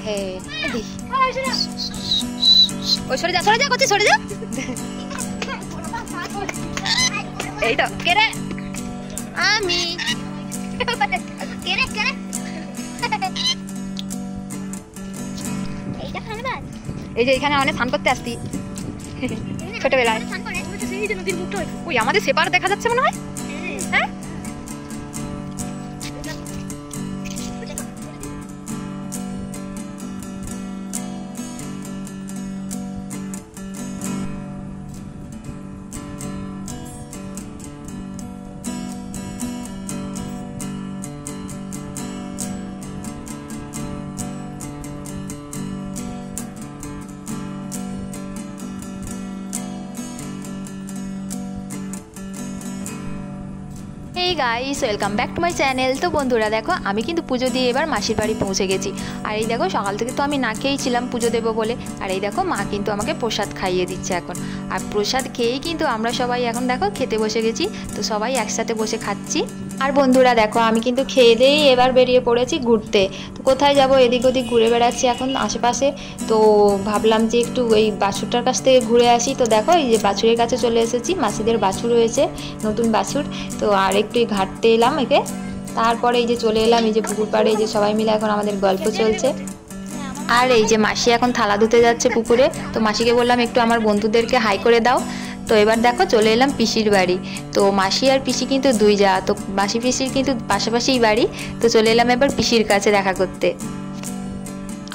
হ্যাঁ ওই সরে যা করছি সরে যা। এই তো কে রে? আমি। এই যে এখানে অনেক স্নান করতে আসতি ছোটবেলায়। ওই আমাদের সেপার দেখা যাচ্ছে মনে হয়। হ্যাঁ hey guys, welcome back to my channel. তো বন্ধুরা দেখো, আমি কিন্তু পুজো দিয়ে এবার মাসির বাড়ি পৌঁছে গেছি। আর এই দেখো সকাল থেকে তো আমি না খেয়েই ছিলাম পুজো দেবো বলে। আর এই দেখো মা কিন্তু আমাকে প্রসাদ খাইয়ে দিচ্ছে এখন। আর প্রসাদ খেয়েই কিন্তু আমরা সবাই এখন দেখো খেতে বসে গেছি। তো সবাই একসাথে বসে খাচ্ছি। আর বন্ধুরা দেখো, আমি কিন্তু খেয়ে দিয়েই এবার বেরিয়ে পড়েছি ঘুরতে। তো কোথায় যাব, এদিক ওদিক ঘুরে বেড়াচ্ছি এখন আশেপাশে। তো ভাবলাম যে একটু ওই বাছুরটার কাছ থেকে ঘুরে আসি। তো দেখো এই যে বাছুরের কাছে চলে এসেছি, মাসিদের বাছুর হয়েছে, নতুন বাছুর। তো আর একটু ঘাটতে এলাম একে। তারপরে এই যে চলে এলাম এই যে পুকুর পাড়ে, এই যে সবাই মিলে এখন আমাদের গল্প চলছে। আর এই যে মাসি এখন থালা ধুতে যাচ্ছে পুকুরে। তো মাসিকে বললাম একটু আমার বন্ধুদেরকে হাই করে দাও। তো এবার দেখো চলে এলাম পিসির বাড়ি। তো মাসি আর পিসি কিন্তু দুই যা, তো মাসি পিসির কিন্তু পাশাপাশিই বাড়ি। তো চলে এলাম এবার পিসির কাছে দেখা করতে।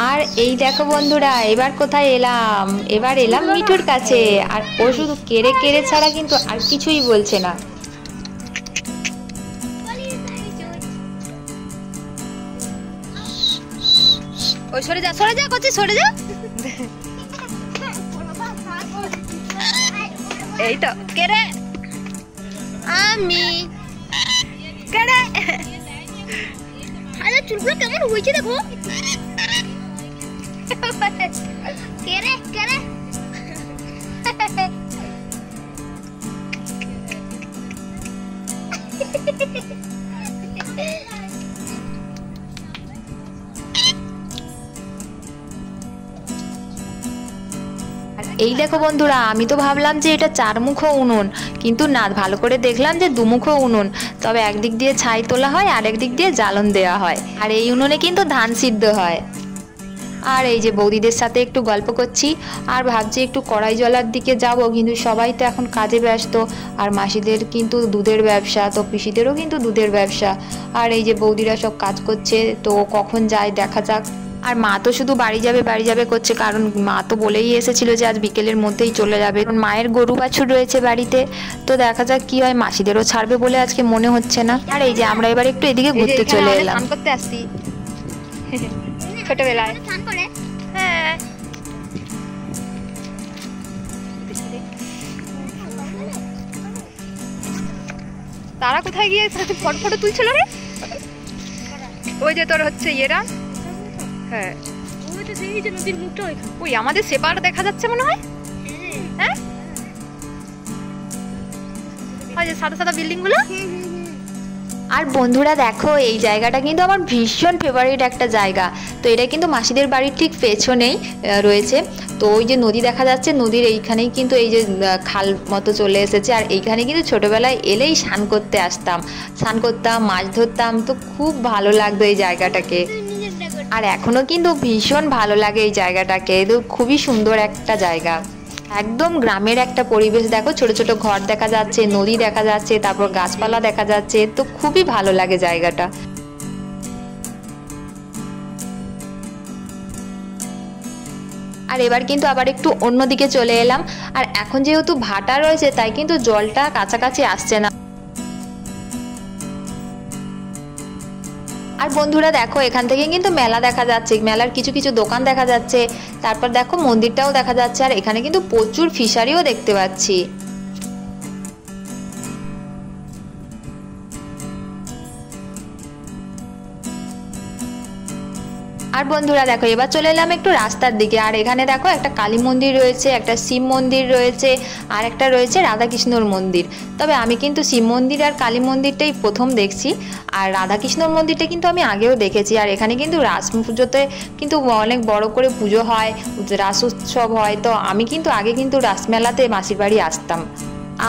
আর এই দেখো বন্ধুরা, এবার কোথায় এলাম, এবার এলাম মিঠুর কাছে। আর ও শুধু কেড়ে কেড়ে ছাড়া কিন্তু আর কিছুই বলছে না। ওই সরে যা করছি সরে যা। এই তো কে রে? আমি। কে রে? আরে চুলগুলো কেমন হয়েছে দেখো। কে রে? এই দেখো বন্ধুরা, আমি তো ভাবলাম যে এটা চারমুখো উনুন, কিন্তু না, ভালো করে দেখলাম যে দুমুখো উনুন। তবে একদিক দিয়ে ছাই তোলা হয় আর একদিক দিয়ে জ্বালন দেওয়া হয়। আর এই উনুনে কিন্তু ধান সিদ্ধ হয়। আর এই যে বৌদিদের সাথে একটু গল্প করছি। আর ভাবছি একটু কড়াই জলার দিকে যাব, কিন্তু সবাই তো এখন কাজে ব্যস্ত। আর মাসিদের কিন্তু দুধের ব্যবসা, তো পিসিদেরও কিন্তু দুধের ব্যবসা। আর এই যে বৌদিরা সব কাজ করছে, তো কখন যায় দেখা যাক। আর মা তো শুধু বাড়ি যাবে করছে, কারণ মা তো বলেই এসেছিল যে আজ বিকেলের মধ্যেই চলে যাবে। কারণ মায়ের গরু বাছুর রয়েছে বাড়িতে। তো দেখা যাক কি হয়, মাসিদেরও ছাড়বে বলে আজকে মনে হচ্ছে না। আর এই যে আমরা এবার একটু এদিকে ঘুরতে চলে এলাম। স্নান করতে আসছি ছোটবেলায়। হ্যাঁ তারা কোথায় গিয়ে ফটো তুলছিল রে? ওই যে তোর হচ্ছে ইয়েরা। হ্যাঁ ওই আমাদের সেপার দেখা যাচ্ছে মনে হয়। হ্যাঁ ওই যে সাদা সাদা বিল্ডিং গুলো। আর বন্ধুরা দেখো, এই জায়গাটা কিন্তু আমার ভীষণ ফেভারিট একটা জায়গা। তো এটা কিন্তু মাসিদের বাড়ির ঠিক পেছনেই রয়েছে। তো ওই যে নদী দেখা যাচ্ছে, নদীর এইখানেই কিন্তু এই যে খাল মতো চলে এসেছে। আর এইখানে কিন্তু ছোটবেলায় এলেই স্নান করতাম, মাছ ধরতাম। তো খুব ভালো লাগতো এই জায়গাটাকে। আর এখনো কিন্তু ভীষণ ভালো লাগে এই জায়গাটাকে। তো খুবই সুন্দর একটা জায়গা, একদম গ্রামের একটা পরিবেশ। দেখো ছোট ছোট ঘর দেখা যাচ্ছে, নদী দেখা যাচ্ছে, তারপর গাছপালা দেখা যাচ্ছে। তো খুবই ভালো লাগে জায়গাটা। আর এবার কিন্তু আবার একটু অন্যদিকে চলে এলাম। আর এখন যেহেতু ভাটা রয়েছে, তাই কিন্তু জলটা কাছাকাছি আসছে না। আর বন্ধুরা দেখো, এখান থেকে কিন্তু মেলা দেখা যাচ্ছে, মেলার কিছু কিছু দোকান দেখা যাচ্ছে। তারপর দেখো মন্দিরটাও দেখা যাচ্ছে। আর এখানে কিন্তু প্রচুর ফিশারিও দেখতে পাচ্ছি। আর বন্ধুরা দেখো এবার চলে এলাম একটু রাস্তার দিকে। আর এখানে দেখো একটা কালী মন্দির রয়েছে, একটা শিব মন্দির রয়েছে, আর একটা রয়েছে রাধাকৃষ্ণর মন্দির। তবে আমি কিন্তু শিব মন্দির আর কালী মন্দিরটাই প্রথম দেখছি, আর রাধাকৃষ্ণর মন্দিরটা কিন্তু আমি আগেও দেখেছি। আর এখানে কিন্তু রাস পুজোতে কিন্তু অনেক বড় করে পুজো হয়, রাস উৎসব হয়। তো আমি কিন্তু আগে কিন্তু রাসমেলাতে মাসির বাড়ি আসতাম।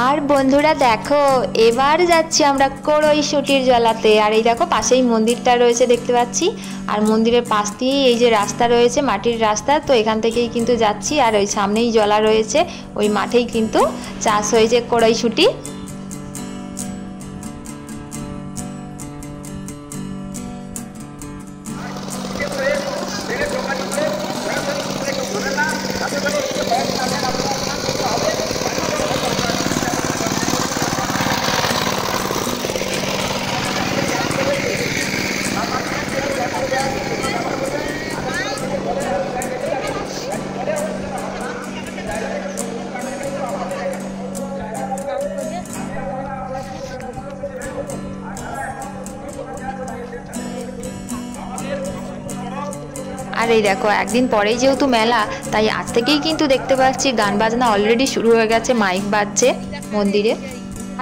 আর বন্ধুরা দেখো এবার যাচ্ছি আমরা কড়ইশুঁটির জলাতে। আর এই দেখো পাশেই মন্দিরটা রয়েছে দেখতে পাচ্ছি, আর মন্দিরের পাশ দিয়েই এই যে রাস্তা রয়েছে, মাটির রাস্তা। তো এখান থেকেই কিন্তু যাচ্ছি, আর ওই সামনেই জলা রয়েছে, ওই মাঠেই কিন্তু চাষ হয়েছে কড়ইশুঁটি। আর এই দেখো একদিন পরেই যেহেতু মেলা, তাই আজ থেকেই কিন্তু দেখতে পাচ্ছি গান বাজনা অলরেডি শুরু হয়ে গেছে, মাইক বাজছে মন্দিরে।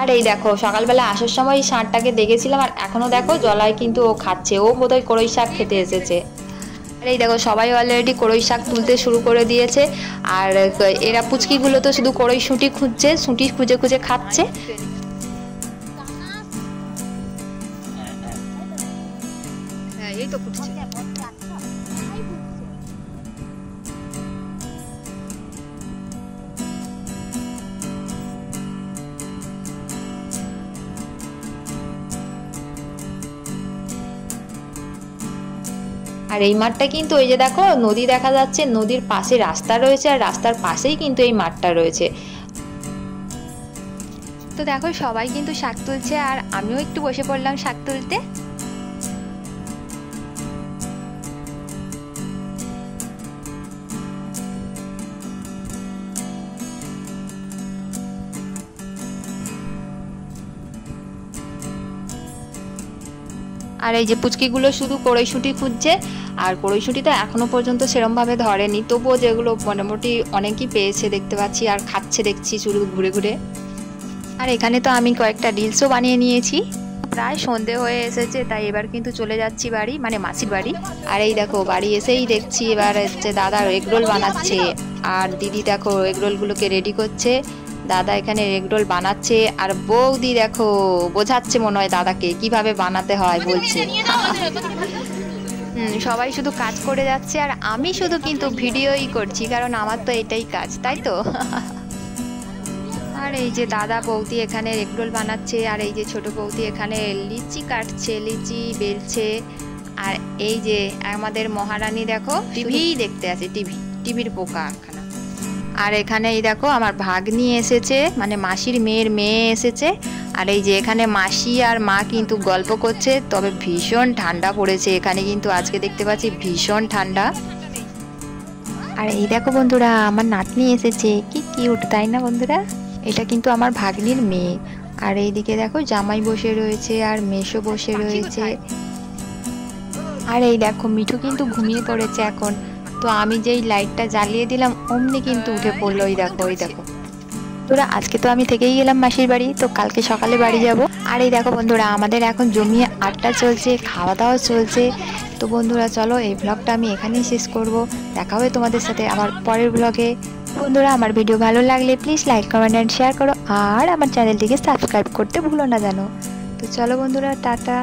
আর এই দেখো সকালবেলা আসার সময় ষাঁড়টাকে দেখেছিলাম, আর এখনও দেখো জলায় কিন্তু ও খাচ্ছে, ও বোধহয় কড়ই শাক খেতে এসেছে। আর এই দেখো সবাই অলরেডি কড়ই শাক তুলতে শুরু করে দিয়েছে। আর এরা পুচকিগুলো তো শুধু কড়ইশুঁটি খুঁজছে, শুঁটি খুঁজে খুঁজে খাচ্ছে। এই তো ফুটছে। আর এই মাঠটা কিন্তু ওই যে দেখো নদী দেখা যাচ্ছে, নদীর পাশে রাস্তা রয়েছে, আর রাস্তার পাশেই কিন্তু এই মাঠটা রয়েছে। তো দেখো সবাই কিন্তু শাক তুলছে, আর আমিও একটু বসে পড়লাম শাক তুলতে। আর এই যে পুচকিগুলো শুধু কড়ইশুঁটি খুঁজছে, আর কড়ইশুঁটিটা এখনো পর্যন্ত সেরমভাবে ধরেনি, তবুও যেগুলো মোটামুটি অনেকই পেয়েছে দেখতে পাচ্ছি, আর খাচ্ছে দেখছি শুধু ঘুরে ঘুরে। আর এখানে তো আমি কয়েকটা রিলসও বানিয়ে নিয়েছি। প্রায় সন্ধে হয়ে এসেছে, তাই এবার কিন্তু চলে যাচ্ছি বাড়ি, মানে মাসির বাড়ি। আর এই দেখো বাড়ি এসেই দেখছি এবার হচ্ছে দাদা এগরোল বানাচ্ছে, আর দিদি দেখো এগরোলগুলোকে রেডি করছে। দাদা এখানে এগরোল বানাচ্ছে, আর বৌদি দেখো বোঝাচ্ছে মনে হয় দাদাকে কিভাবে বানাতে হয়, বলছে। সবাই শুধু কাজ করে যাচ্ছে, আর আমি শুধু কিন্তু ভিডিওই করছি, কারণ আমার তো এটাই কাজ, তাই তো। আর এই যে দাদা বৌদি এখানে এগরোল বানাচ্ছে, আর এই যে ছোট বৌদি এখানে লিচি কাটছে, লিচি বেলছে। আর এই যে আমাদের মহারানী দেখো টিভি দেখতে আছে, টিভির পোকা একখানা। আর এখানে এই দেখো আমার ভাগ্নি এসেছে, মানে মাসির মেয়ের মেয়ে এসেছে। আর এই যে এখানে মাসি আর মা কিন্তু গল্প করছে, তবে ভীষণ ঠান্ডা পড়েছে এখানে কিন্তু আজকে দেখতে পাচ্ছি, ভীষণ ঠান্ডা। আর এই দেখো বন্ধুরা আমার নাতনি এসেছে, কি কিউট তাই না বন্ধুরা? এটা কিন্তু আমার ভাগ্নির মেয়ে। আর এইদিকে দেখো জামাই বসে রয়েছে, আর মেশো বসে রয়েছে। আর এই দেখো মিঠু কিন্তু ঘুমিয়ে পড়েছে এখন। তো আমি যেই লাইটটা জ্বালিয়ে দিলাম অমনি কিন্তু উঠে পড়লো, ওই দেখো ওই দেখো। বন্ধুরা আজকে তো আমি থেকেই গেলাম মাসির বাড়ি, তো কালকে সকালে বাড়ি যাব। আর এই দেখো বন্ধুরা আমাদের এখন জমিয়ে আড্ডা চলছে, খাওয়া দাওয়া চলছে। তো বন্ধুরা চলো এই ব্লগটা আমি এখানেই শেষ করব। দেখা হবে তোমাদের সাথে আমার পরের ব্লগে। বন্ধুরা আমার ভিডিও ভালো লাগলে please like comment and share করো, আর আমার চ্যানেলটিকে সাবস্ক্রাইব করতে ভুলো না জানো। তো চলো বন্ধুরা টাটা।